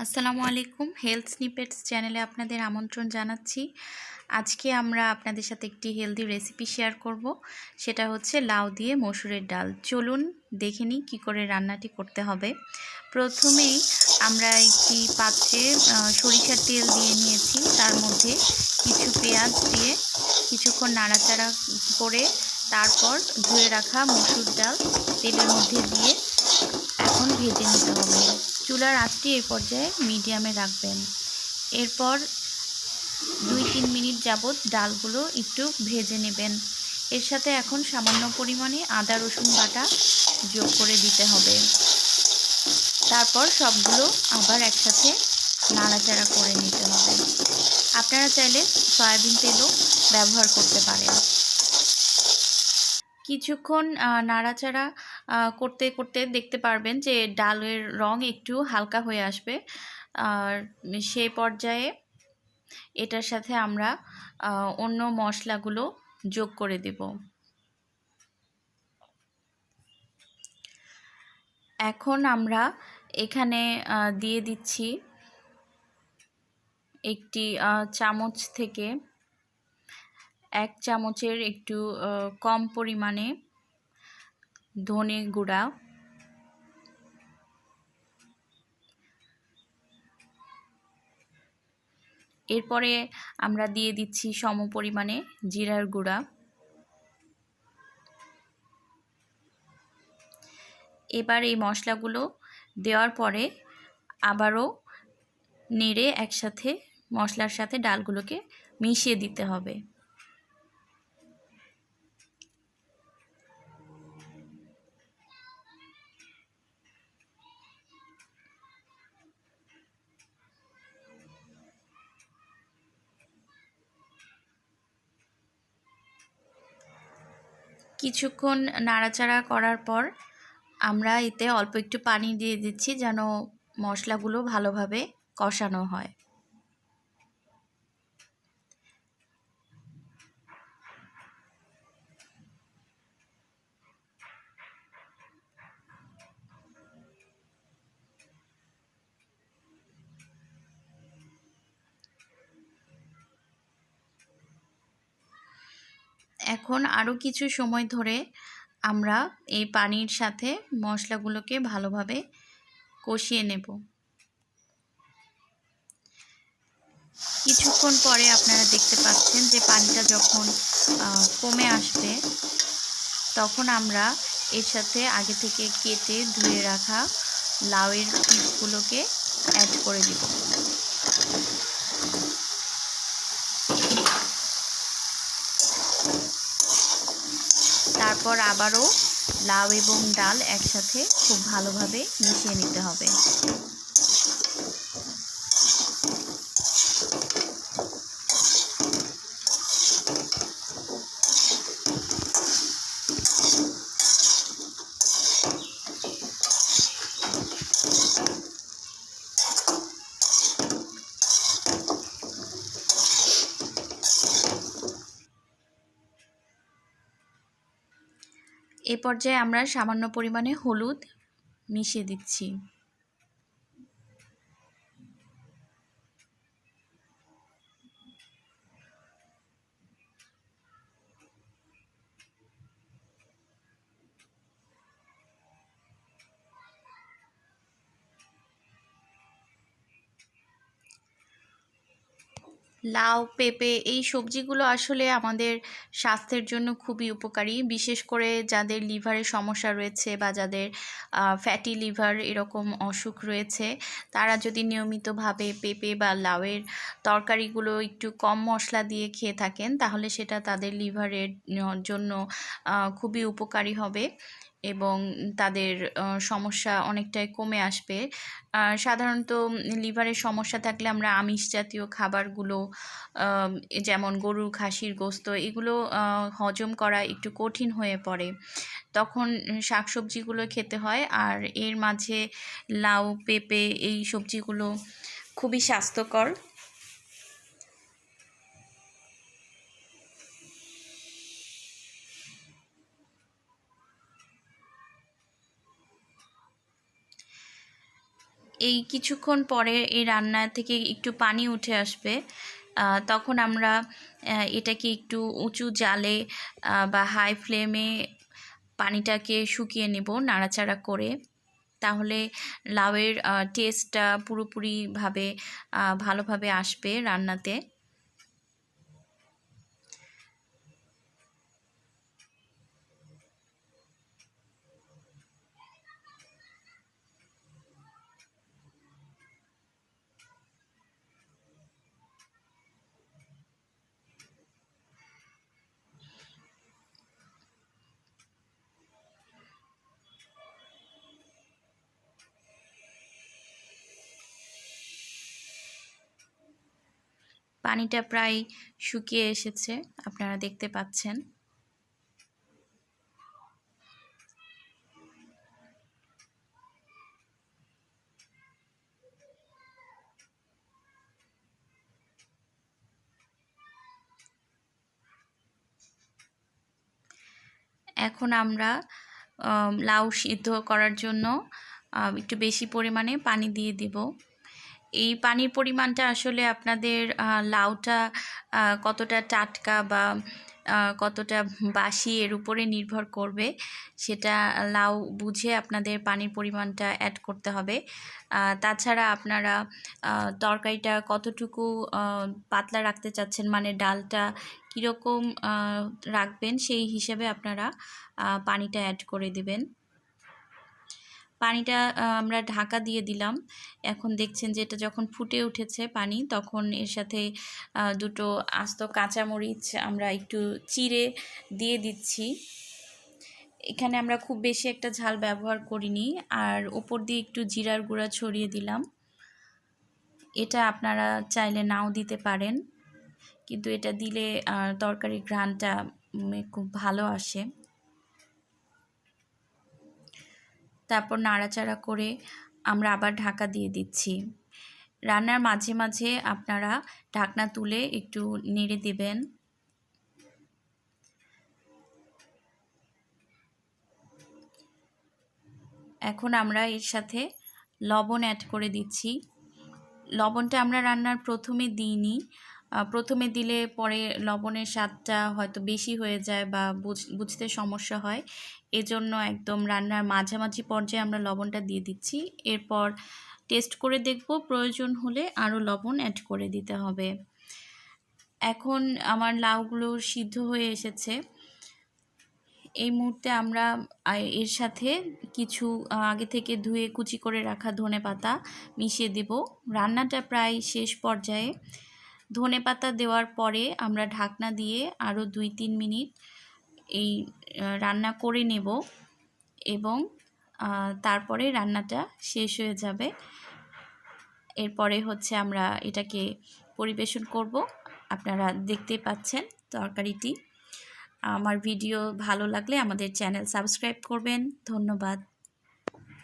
আসসালামু আলাইকুম। Health snippets চ্যানেলে আপনাদের আমন্ত্রণ জানাচ্ছি। আজকে আমরা আপনাদের সাথে একটি হেলদি রেসিপি শেয়ার করব। সেটা হচ্ছে লাউ দিয়ে মসুরের ডাল। চলুন দেখে নিই কী করে রান্নাটি করতে হবে। প্রথমেই আমরা একটি পাত্রে সরিষার তেল দিয়ে নিয়েছি। তার মধ্যে কিছু পেঁয়াজ দিয়ে কিছুক্ষণ নাড়াচাড়া করে তারপর ধুয়ে রাখা মসুর ডাল তেলের মধ্যে দিয়ে এখন ভেজে নিতে হবে। চুলার আঁচটি এই পর্যায়ে মিডিয়ামে রাখবেন। এরপর 2-3 মিনিট যাবত ডালগুলো একটু ভেজে নেবেন। এর সাথে এখন সামান্য পরিমাণে আদা রসুন বাটা যোগ করে দিতে হবে। তারপর সবগুলো আবার একসাথে নাড়াচাড়া করে নিতে হবে। আপনারা চাইলে সয়াবিন তেলও ব্যবহার করতে পারেন। কিছুক্ষণ নাড়াচাড়া করতে করতে দেখতে পারবেন যে ডালের রং একটু হালকা হয়ে আসবে। আর সেই পর্যায়ে এটার সাথে আমরা অন্য মশলাগুলো যোগ করে দেব। এখন আমরা এখানে দিয়ে দিচ্ছি একটি চামচ থেকে 1 চামচের একটু কম পরিমাণে ধনে গুঁড়া, এরপরে আমরা দিয়ে দিচ্ছি সম পরিমাণে জিরার গুঁড়া। এবার এই মশলাগুলো দেওয়ার পরে আবারও নেড়ে একসাথে মশলার সাথে ডালগুলোকে মিশিয়ে দিতে হবে। কিছুক্ষণ নাড়াচাড়া করার পর আমরা এতে অল্প একটু পানি দিয়ে দিচ্ছি যেন মশলাগুলো ভালোভাবে কষানো হয়। এখন আরও কিছু সময় ধরে আমরা এই পানির সাথে মশলাগুলোকে ভালোভাবে কষিয়ে নেব। কিছুক্ষণ পরে আপনারা দেখতে পাচ্ছেন যে পানিটা যখন কমে আসবে তখন আমরা এর সাথে আগে থেকে কেটে ধুয়ে রাখা লাউয়ের পিসগুলোকে অ্যাড করে দেব। তারপর আবারও লাউ এবং ডাল একসাথে খুব ভালোভাবে মিশিয়ে নিতে হবে। এ পর্যায়ে আমরা সামান্য পরিমাণে হলুদ মিশিয়ে দিচ্ছি। লাউ, পেঁপে এই সবজিগুলো আসলে আমাদের স্বাস্থ্যের জন্য খুবই উপকারী। বিশেষ করে যাদের লিভারের সমস্যা রয়েছে বা যাদের ফ্যাটি লিভার এরকম অসুখ রয়েছে, তারা যদি নিয়মিতভাবে পেঁপে বা লাউয়ের তরকারিগুলো একটু কম মশলা দিয়ে খেয়ে থাকেন তাহলে সেটা তাদের লিভারের জন্য খুবই উপকারী হবে এবং তাদের সমস্যা অনেকটাই কমে আসবে। সাধারণত লিভারের সমস্যা থাকলে আমরা আমিষ জাতীয় খাবারগুলো যেমন গরুর খাসির গোস্ত এগুলো হজম করা একটু কঠিন হয়ে পড়ে। তখন শাকসবজিগুলো খেতে হয়। আর এর মাঝে লাউ, পেঁপে এই সবজিগুলো খুবই স্বাস্থ্যকর। এই কিছুক্ষণ পরে এই রান্না থেকে একটু পানি উঠে আসবে, তখন আমরা এটাকে একটু উঁচু জালে বা হাই ফ্লেমে পানিটাকে শুকিয়ে নেব নাড়াচাড়া করে। তাহলে লাউয়ের টেস্টটা পুরোপুরিভাবে ভালোভাবে আসবে রান্নাতে। পানিটা প্রায় শুকিয়ে এসেছে, আপনারা দেখতে পাচ্ছেন। এখন আমরা লাউ সিদ্ধ করার জন্য একটু বেশি পরিমাণে পানি দিয়ে দিব। এই পানির পরিমাণটা আসলে আপনাদের লাউটা কতটা টাটকা বা কতটা বাসি এর উপরে নির্ভর করবে। সেটা লাউ বুঝে আপনাদের পানির পরিমাণটা অ্যাড করতে হবে। তাছাড়া আপনারা তরকারিটা কতটুকু পাতলা রাখতে চাচ্ছেন, মানে ডালটা কীরকম রাখবেন, সেই হিসেবে আপনারা পানিটা অ্যাড করে দিবেন। পানিটা আমরা ঢাকা দিয়ে দিলাম। এখন দেখছেন যে এটা যখন ফুটে উঠেছে পানি, তখন এর সাথে দুটো আস্ত কাঁচামরিচ আমরা একটু চিড়ে দিয়ে দিচ্ছি। এখানে আমরা খুব বেশি একটা ঝাল ব্যবহার করিনি, আর উপর দিয়ে একটু জিরার গুঁড়া ছড়িয়ে দিলাম। এটা আপনারা চাইলে নাও দিতে পারেন, কিন্তু এটা দিলে তরকারির ঘ্রাণটা খুব ভালো আসে। তারপর নাড়াচাড়া করে আমরা আবার ঢাকা দিয়ে দিচ্ছি। রান্নার মাঝে মাঝে আপনারা ঢাকনা তুলে একটু নেড়ে দেবেন। এখন আমরা এর সাথে লবণ অ্যাড করে দিচ্ছি। লবণটা আমরা রান্নার প্রথমে দিইনি, প্রথমে দিলে পরে লবণের স্বাদটা হয়তো বেশি হয়ে যায় বা বুঝতে সমস্যা হয়। এজন্য একদম রান্নার মাঝামাঝি পর্যায়ে আমরা লবণটা দিয়ে দিচ্ছি। এরপর টেস্ট করে দেখব, প্রয়োজন হলে আরও লবণ অ্যাড করে দিতে হবে। এখন আমার লাউগুলো সিদ্ধ হয়ে এসেছে। এই মুহূর্তে আমরা এর সাথে কিছু আগে থেকে ধুয়ে কুচি করে রাখা ধনেপাতা মিশিয়ে দেব। রান্নাটা প্রায় শেষ পর্যায়ে। ধনেপাতা দেওয়ার পরে আমরা ঢাকনা দিয়ে আরও 2-3 মিনিট এই রান্না করে নেব এবং তারপরে রান্নাটা শেষ হয়ে যাবে। এরপরে হচ্ছে আমরা এটাকে পরিবেশন করব। আপনারা দেখতেই পাচ্ছেন তরকারিটি। আমার ভিডিও ভালো লাগলে আমাদের চ্যানেল সাবস্ক্রাইব করবেন। ধন্যবাদ।